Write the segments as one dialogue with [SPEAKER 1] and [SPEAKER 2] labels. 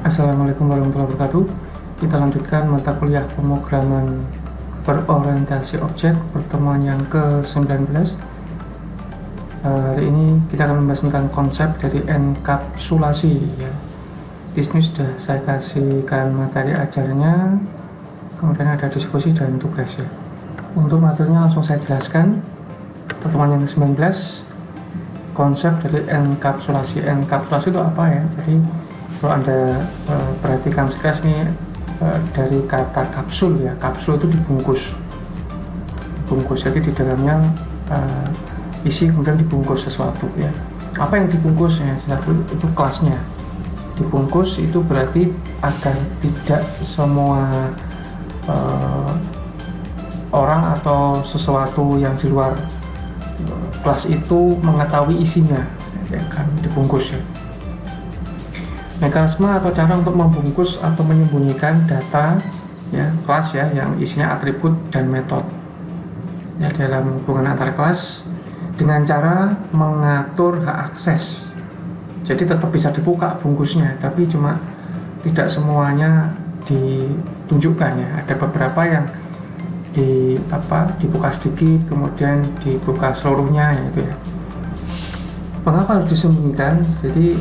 [SPEAKER 1] Assalamualaikum warahmatullahi wabarakatuh. Kita lanjutkan mata kuliah pemrograman berorientasi objek pertemuan yang ke-19. Hari ini kita akan membahas tentang konsep dari enkapsulasi ya. Di sini sudah saya kasihkan materi ajarnya, kemudian ada diskusi dan tugas ya. Untuk materinya langsung saya jelaskan. Pertemuan yang ke-19, konsep dari enkapsulasi. Enkapsulasi itu apa ya? Jadi kalau Anda perhatikan sekilas nih, dari kata kapsul ya, kapsul itu dibungkus, jadi di dalamnya isi kemudian dibungkus sesuatu ya. Apa yang dibungkus ya? Itu kelasnya dibungkus, itu berarti agar tidak semua orang atau sesuatu yang di luar kelas itu mengetahui isinya ya kan, dibungkus ya. Mekanisme atau cara untuk membungkus atau menyembunyikan data ya kelas ya yang isinya atribut dan metode ya dalam hubungan antar kelas dengan cara mengatur hak akses. Jadi tetap bisa dibuka bungkusnya, tapi cuma tidak semuanya ditunjukkan ya. Ada beberapa yang dibuka sedikit kemudian dibuka seluruhnya gitu ya. Mengapa harus disembunyikan? Jadi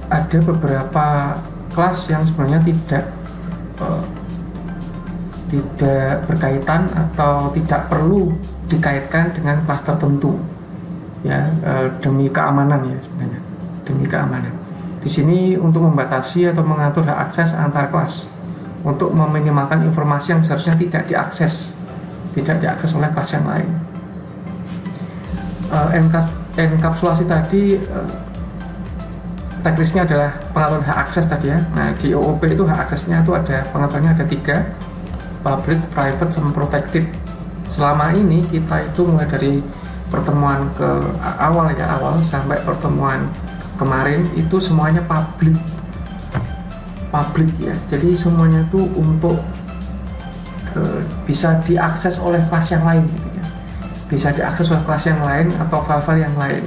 [SPEAKER 1] ada beberapa kelas yang sebenarnya tidak berkaitan atau tidak perlu dikaitkan dengan kelas tertentu ya, demi keamanan ya, sebenarnya demi keamanan. Di sini untuk membatasi atau mengatur hak akses antar kelas, untuk meminimalkan informasi yang seharusnya tidak diakses oleh kelas yang lain. Enkapsulasi tadi teknisnya adalah pengaturan hak akses tadi ya. Nah di OOP itu hak aksesnya itu ada pengaturannya ada 3, public, private, sama protected. Selama ini kita itu mulai dari pertemuan awal sampai pertemuan kemarin itu semuanya public ya. Jadi semuanya itu untuk bisa diakses oleh kelas yang lain gitu ya. Bisa diakses oleh kelas yang lain atau file-file yang lain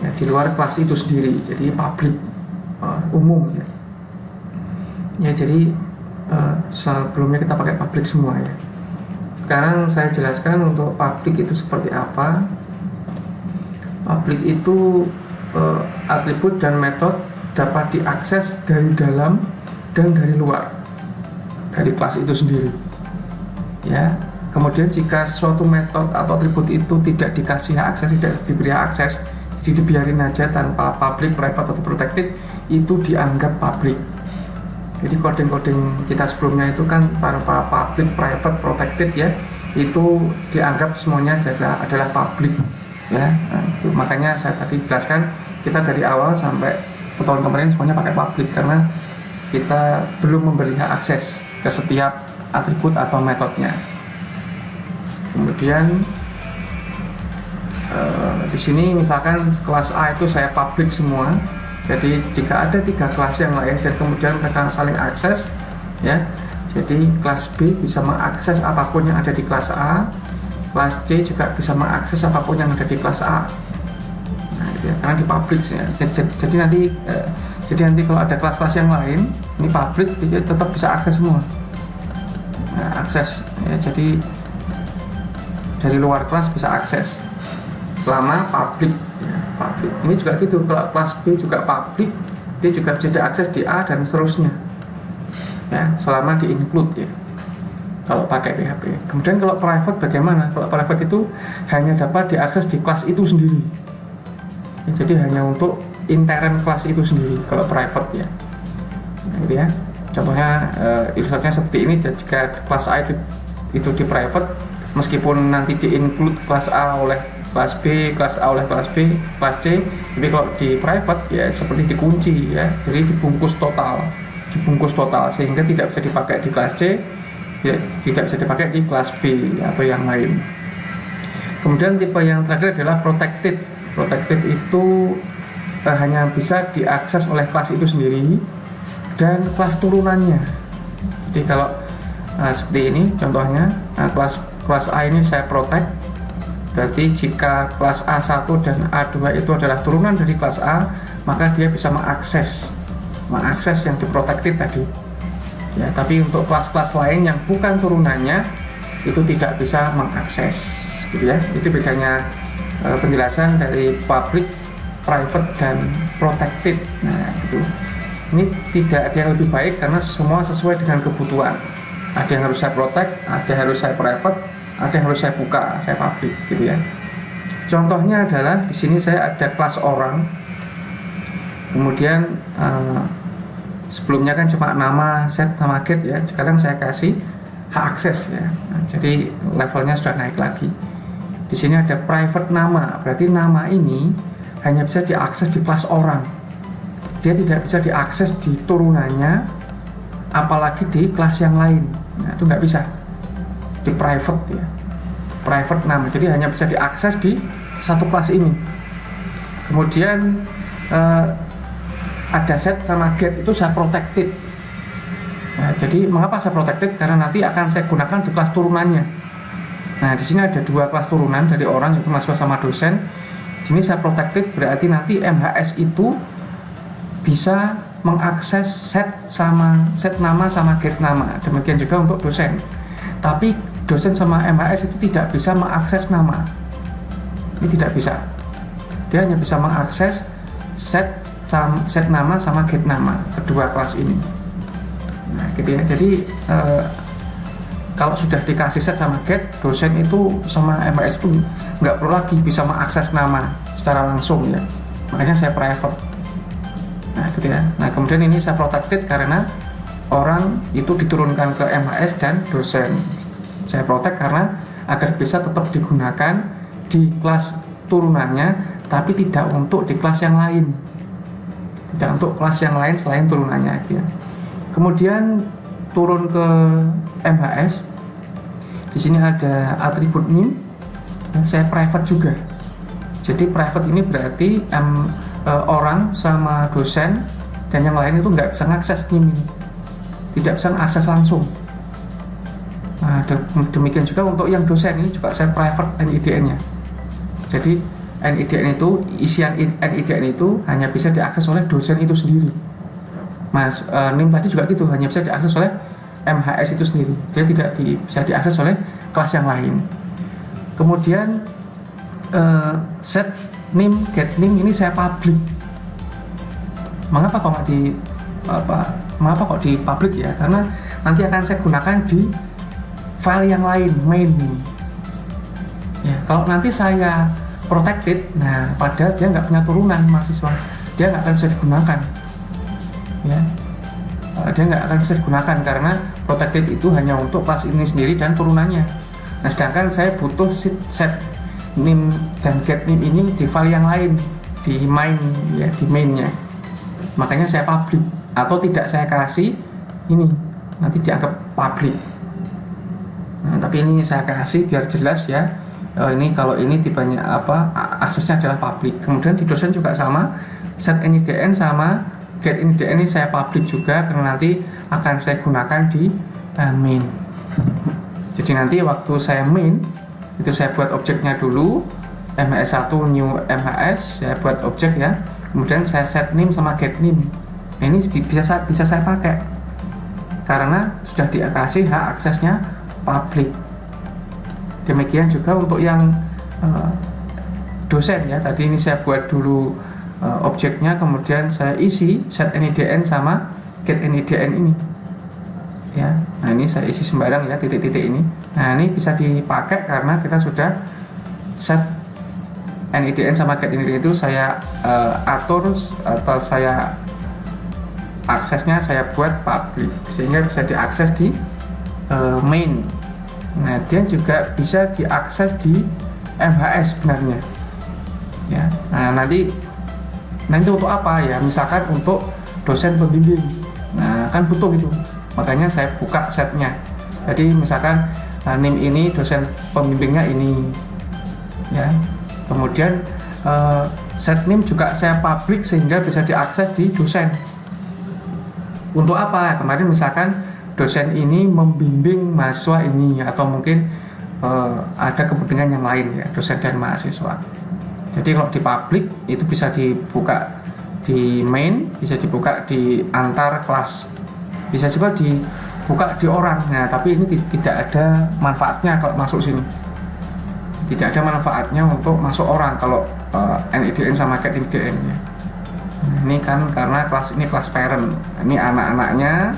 [SPEAKER 1] ya, di luar kelas itu sendiri. Jadi public, umum ya. Jadi sebelumnya kita pakai public semua ya. Sekarang saya jelaskan untuk public itu seperti apa. Public itu atribut dan metode dapat diakses dari dalam dan dari luar dari kelas itu sendiri ya. Kemudian jika suatu metode atau atribut itu tidak dikasih hak akses, tidak diberi hak akses, jadi dibiarin aja tanpa public, private, atau protected, itu dianggap public. Jadi coding-coding kita sebelumnya itu kan tanpa public, private, protected ya, itu dianggap semuanya adalah public ya. Nah, itu makanya saya tadi jelaskan kita dari awal sampai tahun kemarin semuanya pakai public karena kita belum memberi hak akses ke setiap atribut atau metodenya. Kemudian di sini misalkan kelas A itu saya public semua. Jadi jika ada 3 kelas yang lain dan kemudian mereka saling akses ya, jadi kelas B bisa mengakses apapun yang ada di kelas A, kelas C juga bisa mengakses apapun yang ada di kelas A. Nah, gitu ya, karena di public ya. Jadi nanti kalau ada kelas-kelas yang lain ini public, jadi tetap bisa akses semua. Nah, akses ya, jadi dari luar kelas bisa akses selama public ya, public. Ini juga gitu, kalau kelas B juga public, dia juga bisa diakses di A dan seterusnya ya, selama di include ya kalau pakai PHP. Kemudian kalau private bagaimana? Kalau private itu hanya dapat diakses di kelas itu sendiri ya, jadi hanya untuk intern kelas itu sendiri kalau private ya. Nah, gitu ya. Contohnya ilustrasinya seperti ini. Jika kelas A itu di private, meskipun nanti di-include kelas A oleh kelas B, kelas A oleh kelas B, kelas C, tapi kalau di private ya seperti dikunci ya, jadi dibungkus total sehingga tidak bisa dipakai di kelas C ya, tidak bisa dipakai di kelas B atau yang lain. Kemudian tipe yang terakhir adalah protected itu hanya bisa diakses oleh kelas itu sendiri dan kelas turunannya. Jadi kalau seperti ini contohnya, kelas A ini saya protect, berarti jika kelas A1 dan A2 itu adalah turunan dari kelas A, maka dia bisa mengakses mengakses yang diprotected tadi ya. Tapi untuk kelas-kelas lain yang bukan turunannya itu tidak bisa mengakses gitu ya. Itu bedanya penjelasan dari public, private, dan protected. Nah gitu, ini tidak ada yang lebih baik karena semua sesuai dengan kebutuhan. Ada yang harus saya protect, ada yang harus saya private, ada yang harus saya buka, saya public gitu ya. Contohnya adalah di sini saya ada kelas orang, kemudian sebelumnya kan cuma nama, set, nama get ya. Sekarang saya kasih hak akses ya. Nah, jadi levelnya sudah naik lagi. Di sini ada private nama, berarti nama ini hanya bisa diakses di kelas orang. Dia tidak bisa diakses di turunannya, apalagi di kelas yang lain. Nah, itu nggak bisa di private ya. Private nama, jadi hanya bisa diakses di satu kelas ini. Kemudian ada set sama get, itu saya protected. Nah, jadi mengapa saya protected? Karena nanti akan saya gunakan di kelas turunannya. Nah, di sini ada dua kelas turunan dari orang, yaitu mahasiswa sama dosen. Di sini saya protected, berarti nanti MHS itu bisa mengakses set nama sama get nama. Demikian juga untuk dosen. Tapi dosen sama MHS itu tidak bisa mengakses nama. Ini tidak bisa. Dia hanya bisa mengakses set nama sama get nama, kedua kelas ini. Nah, gitu ya. Jadi kalau sudah dikasih set sama get, dosen itu sama MHS pun nggak perlu lagi bisa mengakses nama secara langsung ya. Makanya saya private. Nah, gitu ya. Nah, kemudian ini saya protected karena orang itu diturunkan ke MHS dan dosen. Saya protect karena agar bisa tetap digunakan di kelas turunannya, tapi tidak untuk di kelas yang lain. Tidak untuk kelas yang lain selain turunannya ya. Kemudian turun ke MHS. Di sini ada atribut NIM. Saya private juga. Jadi private ini berarti orang sama dosen dan yang lain itu nggak bisa mengakses NIM ini. Tidak bisa mengakses langsung. Nah, demikian juga untuk yang dosen ini juga saya private NIDN-nya. Jadi NIDN itu, isian NIDN itu hanya bisa diakses oleh dosen itu sendiri. NIM tadi juga gitu, hanya bisa diakses oleh MHS itu sendiri. Dia tidak bisa diakses oleh kelas yang lain. Kemudian set NIM, get NIM ini saya public. Mengapa kok di public ya? Karena nanti akan saya gunakan di file yang lain, main ini. Ya, kalau nanti saya protected, nah padahal dia nggak punya turunan mahasiswa, dia nggak akan bisa digunakan. Ya, dia nggak akan bisa digunakan karena protected itu hanya untuk kelas ini sendiri dan turunannya. Nah, sedangkan saya butuh set NIM dan get NIM ini di file yang lain, di main ya, di mainnya. Makanya saya public atau tidak saya kasih ini, nanti dianggap public. Nah, tapi ini saya kasih biar jelas ya. Ini kalau ini tipenya apa, aksesnya adalah public. Kemudian di dosen juga sama, set NIDN sama get NIDN ini saya public juga karena nanti akan saya gunakan di main. Jadi nanti waktu saya main itu saya buat objeknya dulu, MHS1 new MHS, saya buat objek ya. Kemudian saya set NIM sama get NIM. Nah, ini bisa saya pakai karena sudah dikasih hak aksesnya public. Demikian juga untuk yang dosen ya. Tadi ini saya buat dulu objeknya, kemudian saya isi set NIDN sama get NIDN ini. Ya, nah ini saya isi sembarang ya, titik-titik ini. Nah, ini bisa dipakai karena kita sudah set NIDN sama get NIDN itu saya atur atau saya aksesnya saya buat public sehingga bisa diakses di main. Nah, dia juga bisa diakses di MHS sebenarnya. Ya, nah nanti untuk apa ya? Misalkan untuk dosen pembimbing. Nah, kan butuh itu. Makanya saya buka setnya. Jadi misalkan NIM ini dosen pembimbingnya ini, ya. Kemudian set NIM juga saya public sehingga bisa diakses di dosen. Untuk apa? Kemarin misalkan dosen ini membimbing mahasiswa ini, atau mungkin ada kepentingan yang lain ya, dosen dan mahasiswa. Jadi kalau di public itu bisa dibuka di main, bisa dibuka di antar kelas, bisa juga dibuka di orang. Nah, tapi ini tidak ada manfaatnya kalau masuk sini. Tidak ada manfaatnya untuk masuk orang kalau NIDN sama GetIDN ya. Ini kan karena kelas ini kelas parent, ini anak-anaknya,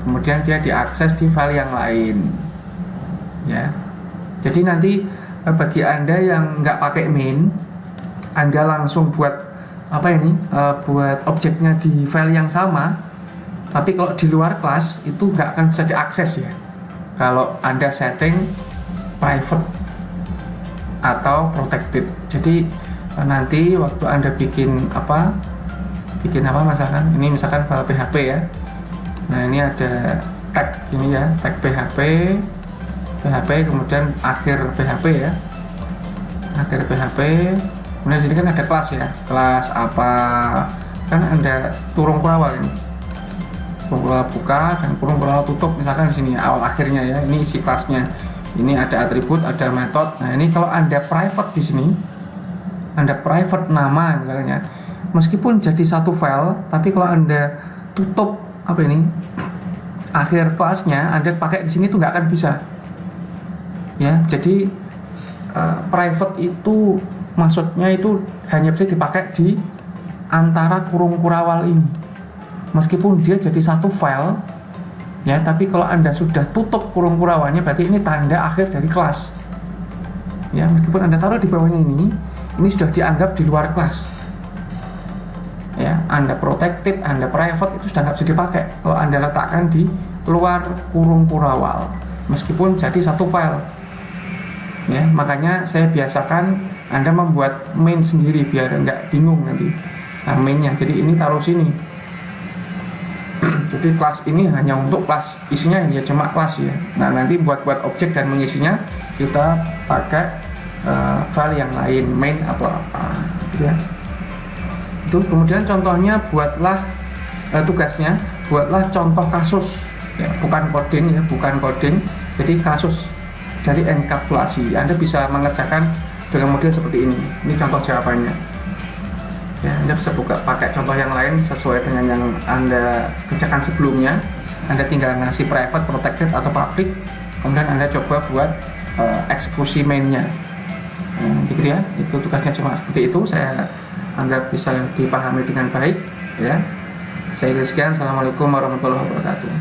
[SPEAKER 1] kemudian dia diakses di file yang lain ya. Jadi nanti bagi Anda yang nggak pakai main, Anda langsung buat buat objeknya di file yang sama, tapi kalau di luar kelas itu nggak akan bisa diakses ya kalau Anda setting private atau protected. Jadi nanti waktu Anda bikin apa misalkan file PHP ya. Nah, ini ada tag ini ya, tag PHP, kemudian akhir PHP ya, akhir PHP. Kemudian di sini kan ada kelas ya, kelas apa, kan ada kurung kurawal ini, kurung kurawal buka dan kurung kurawal tutup misalkan di sini awal akhirnya ya. Ini isi kelasnya. Ini ada atribut, ada metode. Nah, ini kalau Anda private di sini, Anda private nama misalnya, meskipun jadi satu file, tapi kalau Anda tutup akhir kelasnya, Anda pakai di sini tuh nggak akan bisa. Ya, jadi private itu maksudnya itu hanya bisa dipakai di antara kurung kurawal ini, meskipun dia jadi satu file ya. Tapi kalau Anda sudah tutup kurung kurawalnya, berarti ini tanda akhir dari kelas ya. Meskipun Anda taruh di bawahnya ini sudah dianggap di luar kelas ya. Anda protected, Anda private itu sudah nggak bisa dipakai kalau Anda letakkan di luar kurung kurawal, meskipun jadi satu file ya. Makanya saya biasakan Anda membuat main sendiri biar nggak bingung nanti mainnya. Jadi ini taruh sini. Jadi kelas ini hanya untuk kelas, isinya ya cuma kelas ya. Nah, nanti buat objek dan mengisinya kita pakai file yang lain, main atau apa gitu ya. Itu kemudian contohnya buatlah tugasnya, buatlah contoh kasus ya, bukan coding ya, bukan coding. Jadi kasus dari enkapsulasi. Anda bisa mengerjakan dengan model seperti ini. Ini contoh jawabannya. Ya, Anda bisa pakai contoh yang lain sesuai dengan yang Anda kerjakan sebelumnya. Anda tinggal ngasih private, protected atau public. Kemudian Anda coba buat eksekusi mainnya. Gitu ya. Itu tugasnya cuma seperti itu. Saya anggap bisa dipahami dengan baik. Ya. Saya sekian. Assalamualaikum warahmatullahi wabarakatuh.